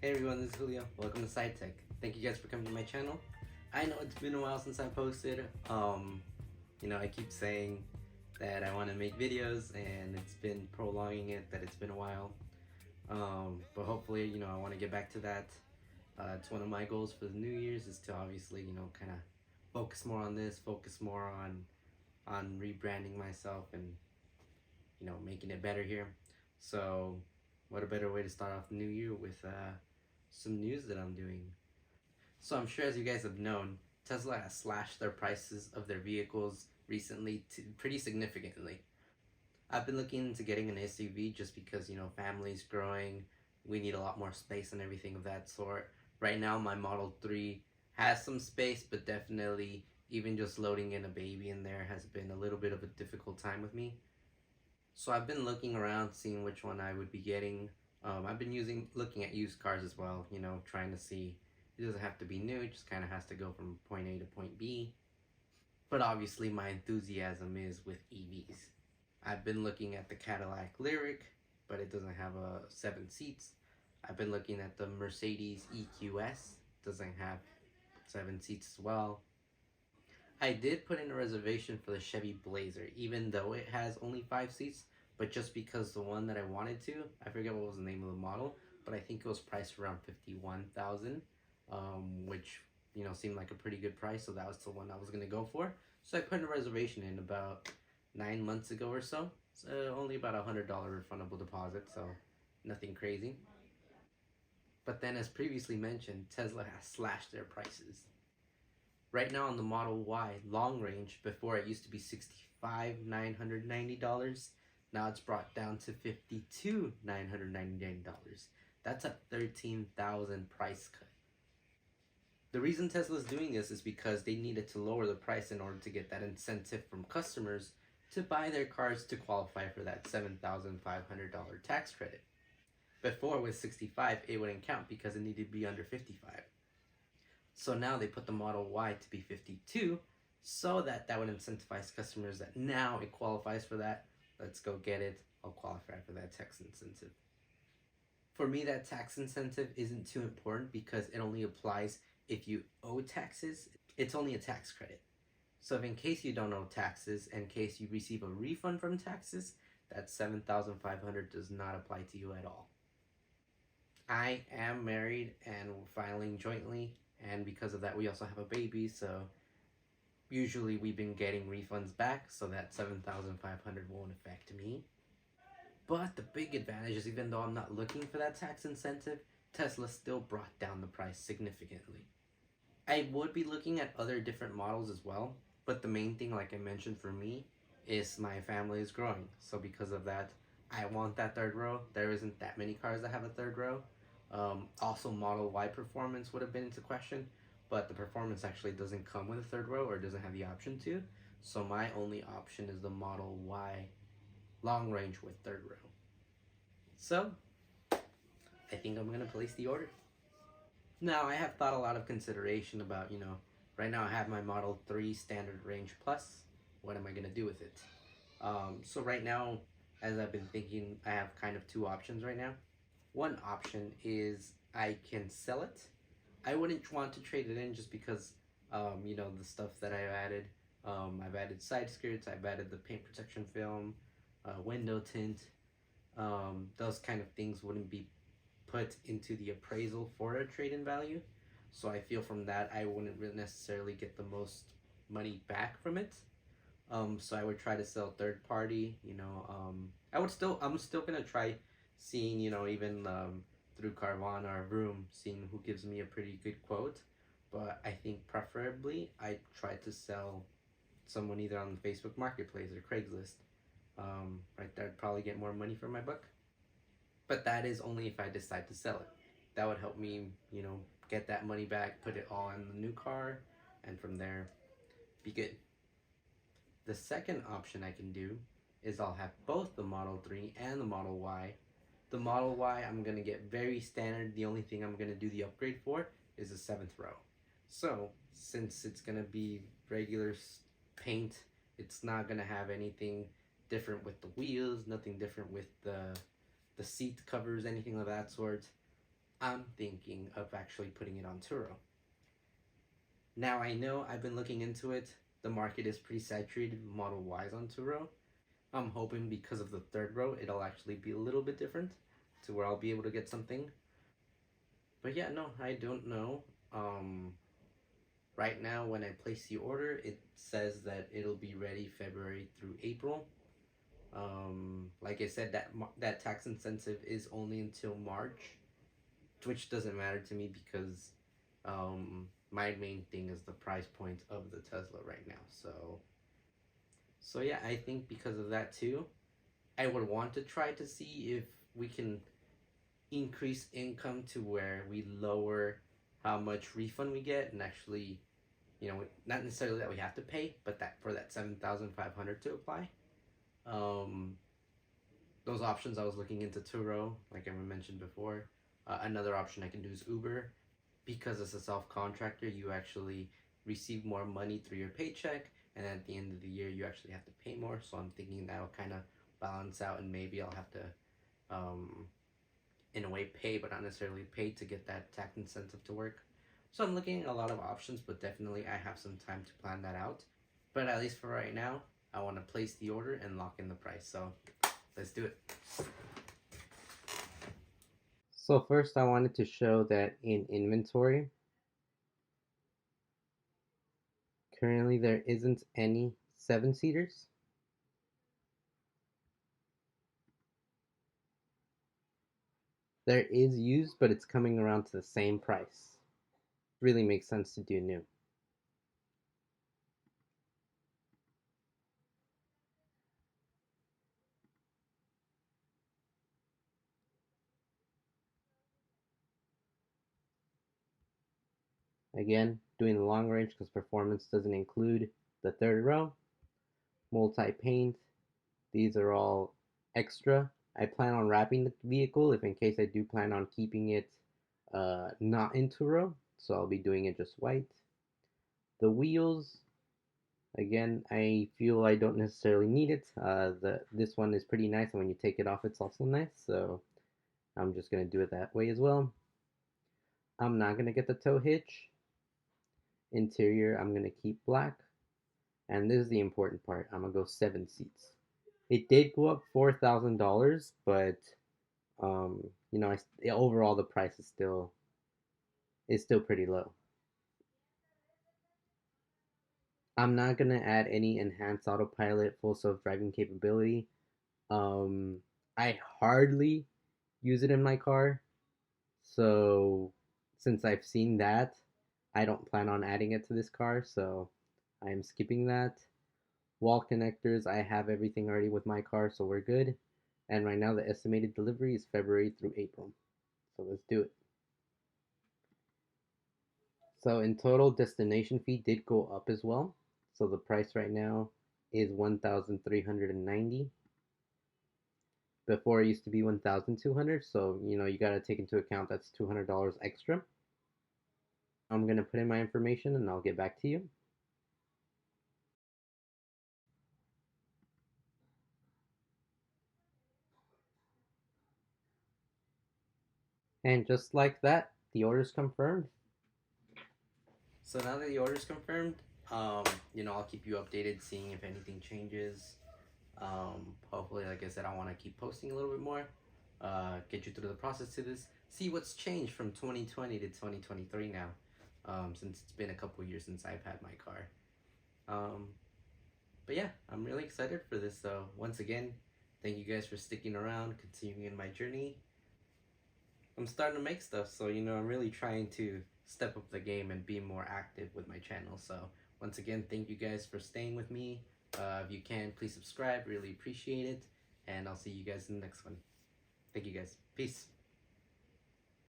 Hey everyone, this is Julio. Welcome to Side Tech. Thank you guys for coming to my channel. I know it's been a while since I posted. I keep saying that I want to make videos, and it's been prolonging it that it's been a while. But hopefully, I want to get back to that. It's one of my goals for the New Year's is to obviously, kind of focus more on this, focus more on rebranding myself and making it better here. So, what a better way to start off the new year with some news that I'm doing. So I'm sure as you guys have known, Tesla has slashed their prices of their vehicles recently pretty significantly. I've been looking into getting an SUV just because, family's growing, we need a lot more space and everything of that sort. Right now my Model 3 has some space, but definitely even just loading in a baby in there has been a little bit of a difficult time with me. So I've been looking around, seeing which one I would be getting. I've been looking at used cars as well, trying to see. It doesn't have to be new, it just kind of has to go from point A to point B. But obviously my enthusiasm is with EVs. I've been looking at the Cadillac Lyriq, but it doesn't have 7 seats. I've been looking at the Mercedes EQS, doesn't have 7 seats as well. I did put in a reservation for the Chevy Blazer, even though it has only 5 seats, but just because the one that I wanted to, I forget what was the name of the model, but I think it was priced around $51,000, which seemed like a pretty good price, so that was the one I was gonna go for. So I put in a reservation in about 9 months ago or so. It's only about $100 refundable deposit, so nothing crazy. But then, as previously mentioned, Tesla has slashed their prices. Right now on the Model Y long range, before it used to be $65,990. Now it's brought down to $52,999. That's a $13,000 price cut. The reason Tesla's doing this is because they needed to lower the price in order to get that incentive from customers to buy their cars to qualify for that $7,500 tax credit. Before with 65, it wouldn't count because it needed to be under 55. So now they put the Model Y to be 52, so that would incentivize customers that now it qualifies for that. Let's go get it. I'll qualify for that tax incentive. For me, that tax incentive isn't too important because it only applies if you owe taxes. It's only a tax credit. So if in case you don't owe taxes, in case you receive a refund from taxes, that $7,500 does not apply to you at all. I am married and we're filing jointly, and because of that we also have a baby, so usually we've been getting refunds back, so that $7,500 won't affect me. But the big advantage is, even though I'm not looking for that tax incentive, Tesla still brought down the price significantly. I would be looking at other different models as well, but the main thing, like I mentioned, for me is my family is growing. So because of that, I want that third row. There isn't that many cars that have a third row. Also, Model Y performance would have been into question, but the performance actually doesn't come with a third row, or doesn't have the option to. So my only option is the Model Y long range with third row. So I think I'm gonna place the order. Now I have thought a lot of consideration about, right now I have my Model 3 Standard Range Plus. What am I gonna do with it? So right now, as I've been thinking, I have kind of 2 options right now. One option is I can sell it. I wouldn't want to trade it in just because, the stuff that I've added. I've added side skirts, I've added the paint protection film, window tint. Those kind of things wouldn't be put into the appraisal for a trade-in value. So I feel from that I wouldn't really necessarily get the most money back from it. So I would try to sell third party, I'm still gonna try seeing, even through Carvana or Vroom, seeing who gives me a pretty good quote. But I think preferably I try to sell someone either on the Facebook Marketplace or Craigslist. Right there, I'd probably get more money for my buck. But that is only if I decide to sell it. That would help me, get that money back, put it all in the new car, and from there, be good. The second option I can do is I'll have both the Model 3 and the Model Y. The Model Y I'm going to get very standard. The only thing I'm going to do the upgrade for is the 7th row. So since it's going to be regular paint, it's not going to have anything different with the wheels, nothing different with the seat covers, anything of that sort. I'm thinking of actually putting it on Turo. Now I know I've been looking into it. The market is pretty saturated Model Ys on Turo. I'm hoping because of the third row, it'll actually be a little bit different to where I'll be able to get something. But yeah, no, I don't know. Um, right now, when I place the order, it says that it'll be ready February through April. Like I said, that tax incentive is only until March, which doesn't matter to me because my main thing is the price point of the Tesla right now. So yeah, I think because of that too, I would want to try to see if we can increase income to where we lower how much refund we get and actually, not necessarily that we have to pay, but that for that 7,500 to apply. Um, those options I was looking into Turo, like I mentioned before. Another option I can do is Uber. Because as a self-contractor, you actually receive more money through your paycheck, and at the end of the year, you actually have to pay more. So I'm thinking that'll kind of balance out, and maybe I'll have to, in a way, pay, but not necessarily pay to get that tax incentive to work. So I'm looking at a lot of options, but definitely I have some time to plan that out. But at least for right now, I want to place the order and lock in the price. So let's do it. So first I wanted to show that in inventory, currently there isn't any 7-seaters. There is used, but it's coming around to the same price. Really makes sense to do new. Again, doing the long range because performance doesn't include the third row. Multi-paint, these are all extra. I plan on wrapping the vehicle if in case I do plan on keeping it not in Turo, so I'll be doing it just white. The wheels, again, I feel I don't necessarily need it. This one is pretty nice, and when you take it off, it's also nice, so I'm just going to do it that way as well. I'm not going to get the tow hitch. Interior, I'm going to keep black. And this is the important part. I'm going to go 7 seats. It did go up $4,000, but overall the price is still pretty low. I'm not gonna add any enhanced autopilot, full self-driving capability. Um, I hardly use it in my car, so since I've seen that, I don't plan on adding it to this car, so I am skipping that. Wall connectors, I have everything already with my car, so we're good. And right now the estimated delivery is February through April. So let's do it. So in total, destination fee did go up as well. So the price right now is 1,390. Before it used to be 1,200. So you got to take into account that's $200 extra. I'm gonna put in my information and I'll get back to you. And just like that, the order's confirmed. So now that the order's confirmed, I'll keep you updated, seeing if anything changes. Hopefully, like I said, I want to keep posting a little bit more, get you through the process to this, see what's changed from 2020 to 2023 now, since it's been a couple years since I've had my car. Um, but yeah, I'm really excited for this. So once again, thank you guys for sticking around, continuing in my journey. I'm starting to make stuff, so I'm really trying to step up the game and be more active with my channel. So once again, thank you guys for staying with me. If you can, please subscribe, really appreciate it, and I'll see you guys in the next one. Thank you guys. Peace.